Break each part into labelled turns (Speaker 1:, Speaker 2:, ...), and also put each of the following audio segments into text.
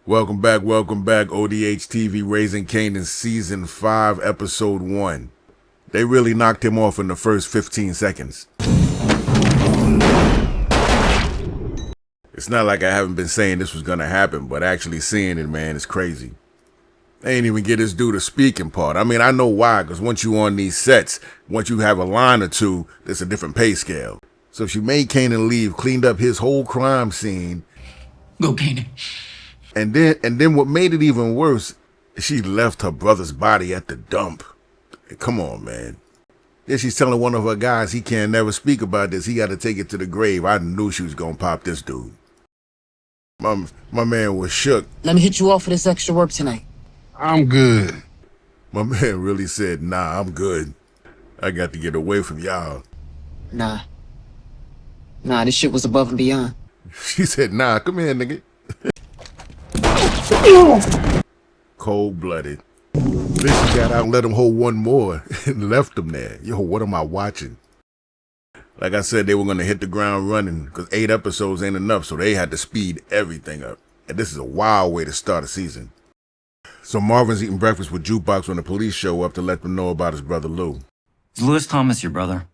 Speaker 1: Welcome back, ODHtv Raising Kanan Season 5, Episode 1. They really knocked him off in the first 15 seconds. It's not like I haven't been saying this was gonna happen, but actually seeing it, man, is crazy. They ain't even get this dude a speaking part. I mean, I know why, because once you on these sets, once you have a line or two, there's a different pay scale. So she made Kanan leave, cleaned up his whole crime scene.
Speaker 2: Go, Kanan.
Speaker 1: And then what made it even worse, she left her brother's body at the dump. Come on, man. Then she's telling one of her guys he can't never speak about this. He got to take it to the grave. I knew she was going to pop this dude. My man was shook.
Speaker 2: Let me hit you off for this extra work tonight.
Speaker 3: I'm good.
Speaker 1: My man really said, nah, I'm good. I got to get away from y'all.
Speaker 2: Nah, this shit was above and beyond.
Speaker 1: She said, nah, come here, nigga. Cold-blooded. Then she got out and let him hold one more and left him there. Yo, what am I watching? Like I said, they were going to hit the ground running because 8 episodes ain't enough, so they had to speed everything up. And this is a wild way to start a season. So Marvin's eating breakfast with Jukebox when the police show up to let them know about his brother Lou.
Speaker 4: Is Lewis Thomas your brother?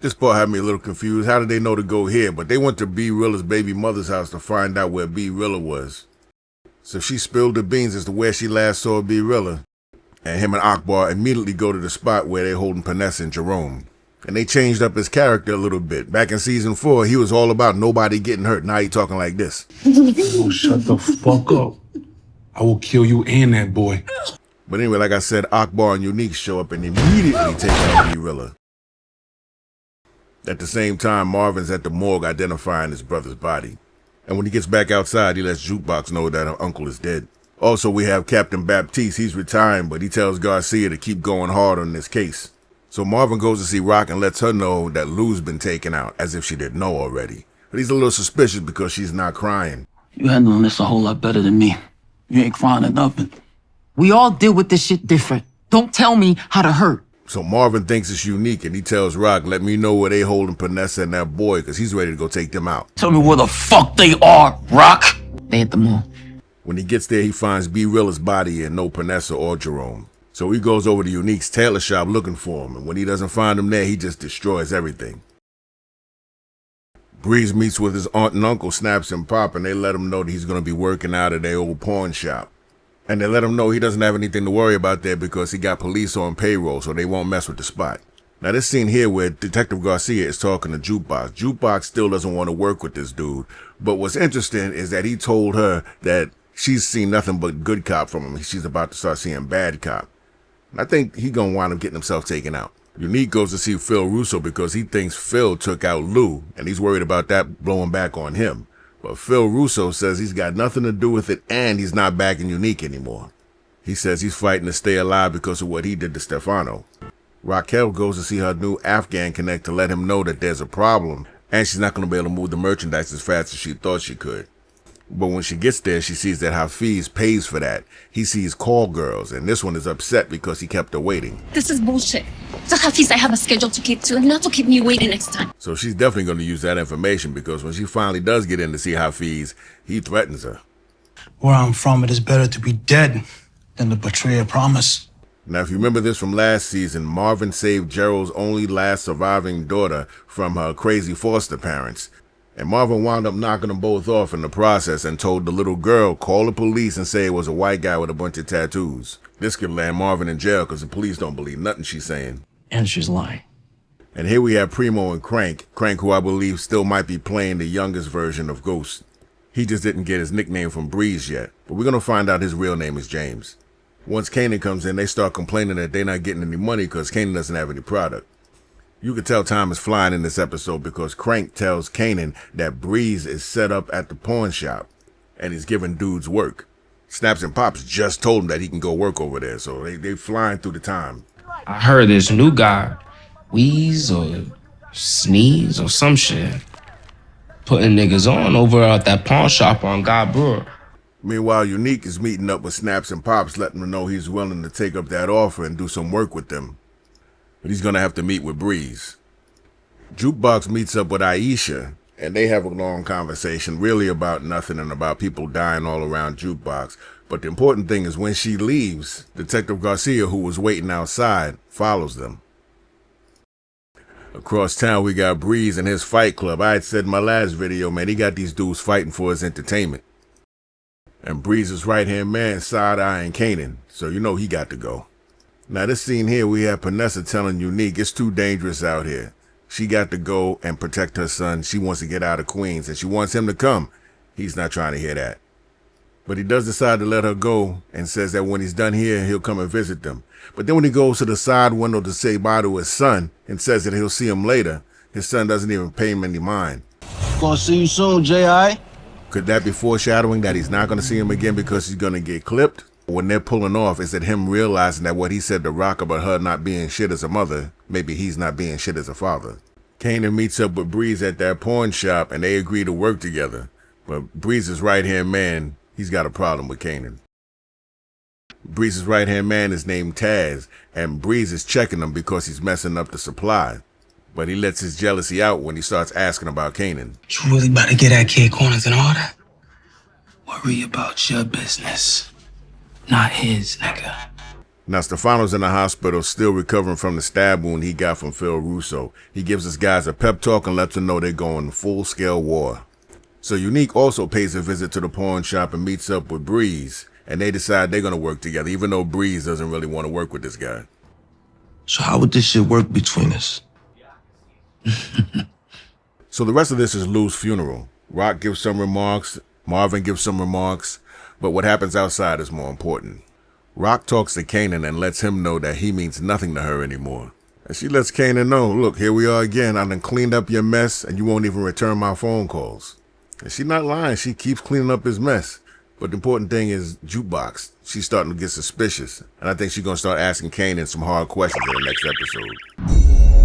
Speaker 1: This part had me a little confused. How did they know to go here? But they went to B. Rilla's baby mother's house to find out where B. Rilla was. So she spilled the beans as to where she last saw B. Rilla. And him and Akbar immediately go to the spot where they're holding Panessa and Jerome. And they changed up his character a little bit. Back in season 4, he was all about nobody getting hurt. Now he talking like this.
Speaker 3: Oh, shut the fuck up. I will kill you and that boy.
Speaker 1: But anyway, like I said, Akbar and Unique show up and immediately take out B. Rilla. At the same time, Marvin's at the morgue identifying his brother's body. And when he gets back outside, he lets Jukebox know that her uncle is dead. Also, we have Captain Baptiste. He's retiring, but he tells Garcia to keep going hard on this case. So Marvin goes to see Rock and lets her know that Lou's been taken out, as if she didn't know already. But he's a little suspicious because she's not crying.
Speaker 5: You handling this a whole lot better than me. You ain't crying or nothing.
Speaker 2: We all deal with this shit different. Don't tell me how to hurt.
Speaker 1: So Marvin thinks it's Unique, and he tells Rock, let me know where they holding Panessa and that boy, because he's ready to go take them out.
Speaker 5: Tell me where the fuck they are, Rock.
Speaker 2: They at the mall.
Speaker 1: When he gets there, he finds B. Rilla's body and no Panessa or Jerome. So he goes over to Unique's tailor shop looking for him, and when he doesn't find him there, he just destroys everything. Breeze meets with his aunt and uncle, Snaps and Pop, and they let him know that he's going to be working out at their old pawn shop. And they let him know he doesn't have anything to worry about there because he got police on payroll, so they won't mess with the spot. Now this scene here where Detective Garcia is talking to Jukebox. Jukebox still doesn't want to work with this dude. But what's interesting is that he told her that she's seen nothing but good cop from him. She's about to start seeing bad cop. And I think he gonna wind up getting himself taken out. Unique goes to see Phil Russo because he thinks Phil took out Lou, and he's worried about that blowing back on him. But Phil Russo says he's got nothing to do with it and he's not backing Unique anymore. He says he's fighting to stay alive because of what he did to Stefano. Raquel goes to see her new Afghan connect to let him know that there's a problem and she's not going to be able to move the merchandise as fast as she thought she could. But when she gets there, she sees that Hafiz pays for that. He sees call girls, and this one is upset because he kept her waiting.
Speaker 6: This is bullshit. So Hafiz, I have a schedule to keep to, and not to keep me waiting next time.
Speaker 1: So she's definitely going to use that information because when she finally does get in to see Hafiz, he threatens her.
Speaker 7: Where I'm from, it is better to be dead than to betray a promise.
Speaker 1: Now, if you remember this from last season, Marvin saved Gerald's only last surviving daughter from her crazy foster parents. And Marvin wound up knocking them both off in the process and told the little girl, call the police and say it was a white guy with a bunch of tattoos. This could land Marvin in jail because the police don't believe nothing she's saying.
Speaker 5: And she's lying.
Speaker 1: And here we have Primo and Crank. Crank, who I believe still might be playing the youngest version of Ghost. He just didn't get his nickname from Breeze yet, but we're going to find out his real name is James. Once Kanan comes in, they start complaining that they're not getting any money because Kanan doesn't have any product. You can tell time is flying in this episode because Crank tells Kanan that Breeze is set up at the pawn shop and he's giving dudes work. Snaps and Pops just told him that he can go work over there, so they flying through the time.
Speaker 8: I heard this new guy, Wheeze or Sneeze or some shit, putting niggas on over at that pawn shop on God Brewer.
Speaker 1: Meanwhile, Unique is meeting up with Snaps and Pops, letting them know he's willing to take up that offer and do some work with them. But he's going to have to meet with Breeze. Jukebox meets up with Aisha, And they have a long conversation, really about nothing and about people dying all around Jukebox. But the important thing is when she leaves, Detective Garcia, who was waiting outside, follows them. Across town, we got Breeze and his fight club. I had said in my last video, man, he got these dudes fighting for his entertainment. And Breeze's right-hand man, side-eyeing Kanan, so you know he got to go. Now, this scene here, we have Panessa telling Unique, it's too dangerous out here. She got to go and protect her son. She wants to get out of Queens, and she wants him to come. He's not trying to hear that. But he does decide to let her go and says that when he's done here, he'll come and visit them. But then when he goes to the side window to say bye to his son and says that he'll see him later, his son doesn't even pay him any mind.
Speaker 9: Gonna see you soon, J.I.
Speaker 1: Could that be foreshadowing that he's not going to see him again because he's going to get clipped? When they're pulling off, is it him realizing that what he said to Rock about her not being shit as a mother, maybe he's not being shit as a father? Kanan meets up with Breeze at that pawn shop and they agree to work together. But Breeze's right-hand man, he's got a problem with Kanan. Breeze's right-hand man is named Taz, and Breeze is checking him because he's messing up the supply. But he lets his jealousy out when he starts asking about Kanan.
Speaker 7: You really about to get that kid corners and all that? Worry about your business, not his, nigga.
Speaker 1: Now, Stefano's in the hospital, still recovering from the stab wound he got from Phil Russo. He gives his guys a pep talk and lets them know they're going full-scale war. So Unique also pays a visit to the pawn shop and meets up with Breeze, and they decide they're going to work together, even though Breeze doesn't really want to work with this guy.
Speaker 9: So how would this shit work between us?
Speaker 1: So the rest of this is Lou's funeral. Rock gives some remarks, Marvin gives some remarks, but what happens outside is more important. Rock talks to Kanan and lets him know that he means nothing to her anymore. And she lets Kanan know, look, here we are again. I done cleaned up your mess and you won't even return my phone calls. And she's not lying. She keeps cleaning up his mess. But the important thing is Jukebox. She's starting to get suspicious. And I think she's going to start asking Kanan some hard questions in the next episode.